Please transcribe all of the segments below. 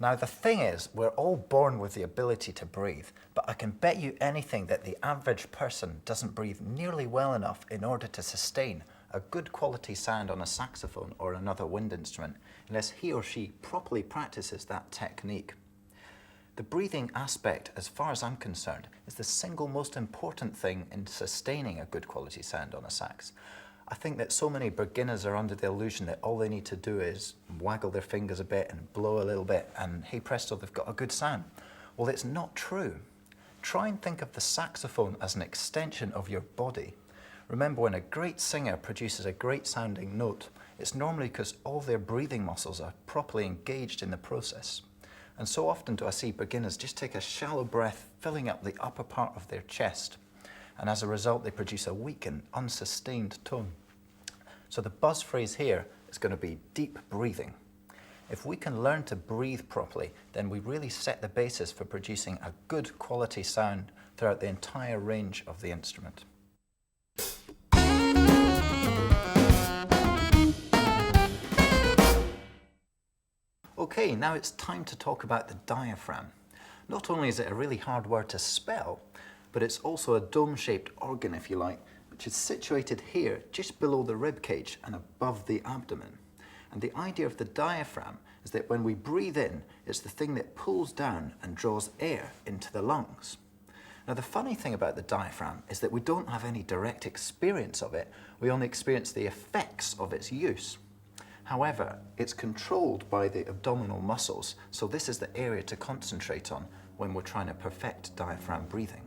Now the thing is, we're all born with the ability to breathe, but I can bet you anything that the average person doesn't breathe nearly well enough in order to sustain a good quality sound on a saxophone or another wind instrument, unless he or she properly practices that technique. The breathing aspect, as far as I'm concerned, is the single most important thing in sustaining a good quality sound on a sax. I think that so many beginners are under the illusion that all they need to do is waggle their fingers a bit and blow a little bit and hey presto, they've got a good sound. Well, it's not true. Try and think of the saxophone as an extension of your body. Remember, when a great singer produces a great sounding note, it's normally because all their breathing muscles are properly engaged in the process. And so often do I see beginners just take a shallow breath, filling up the upper part of their chest. And as a result, they produce a weak and unsustained tone. So the buzz phrase here is going to be deep breathing. If we can learn to breathe properly, then we really set the basis for producing a good quality sound throughout the entire range of the instrument. Okay, now it's time to talk about the diaphragm. Not only is it a really hard word to spell, but it's also a dome-shaped organ, if you like, which is situated here just below the rib cage and above the abdomen. And the idea of the diaphragm is that when we breathe in, it's the thing that pulls down and draws air into the lungs. Now the funny thing about the diaphragm is that we don't have any direct experience of it, we only experience the effects of its use. However, it's controlled by the abdominal muscles, so this is the area to concentrate on when we're trying to perfect diaphragm breathing.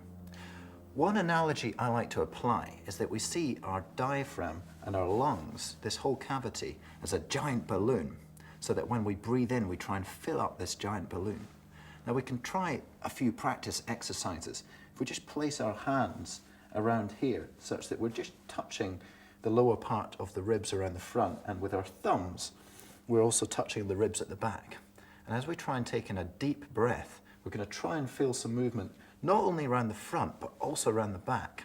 One analogy I like to apply is that we see our diaphragm and our lungs, this whole cavity, as a giant balloon, so that when we breathe in, we try and fill up this giant balloon. Now we can try a few practice exercises. If we just place our hands around here, such that we're just touching the lower part of the ribs around the front, and with our thumbs, we're also touching the ribs at the back. And as we try and take in a deep breath, we're going to try and feel some movement not only around the front, but also around the back.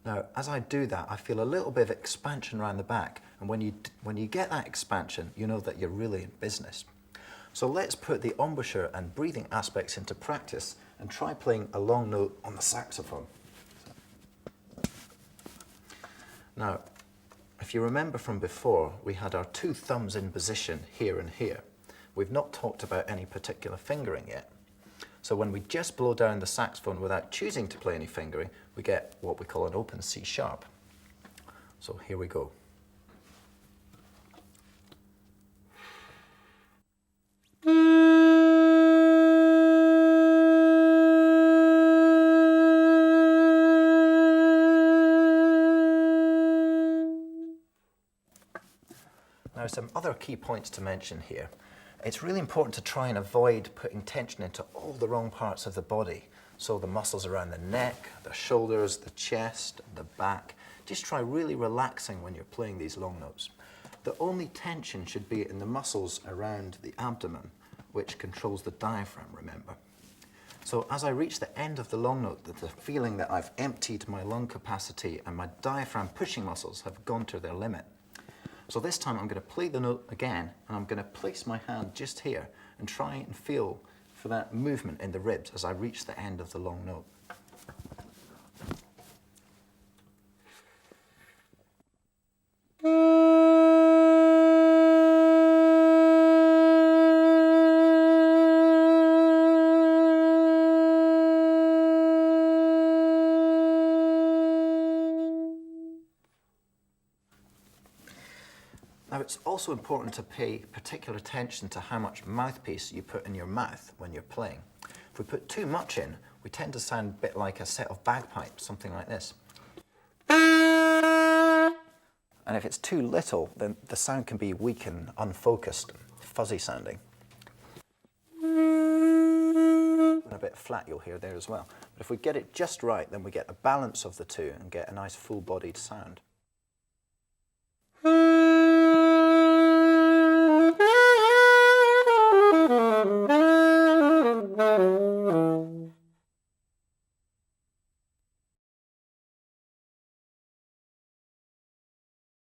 Now, as I do that, I feel a little bit of expansion around the back, and when you get that expansion, you know that you're really in business. So let's put the embouchure and breathing aspects into practice and try playing a long note on the saxophone. Now, if you remember from before, we had our two thumbs in position here and here. We've not talked about any particular fingering yet. So when we just blow down the saxophone without choosing to play any fingering, we get what we call an open C sharp. So here we go. Now, some other key points to mention here. It's really important to try and avoid putting tension into all the wrong parts of the body. So the muscles around the neck, the shoulders, the chest, the back. Just try really relaxing when you're playing these long notes. The only tension should be in the muscles around the abdomen, which controls the diaphragm, remember. So as I reach the end of the long note, the feeling that I've emptied my lung capacity and my diaphragm pushing muscles have gone to their limit. So this time I'm going to play the note again, and I'm going to place my hand just here and try and feel for that movement in the ribs as I reach the end of the long note. Now, it's also important to pay particular attention to how much mouthpiece you put in your mouth when you're playing. If we put too much in, we tend to sound a bit like a set of bagpipes, something like this. And if it's too little, then the sound can be weak and unfocused, fuzzy sounding. And a bit flat you'll hear there as well. But if we get it just right, then we get a balance of the two and get a nice full-bodied sound.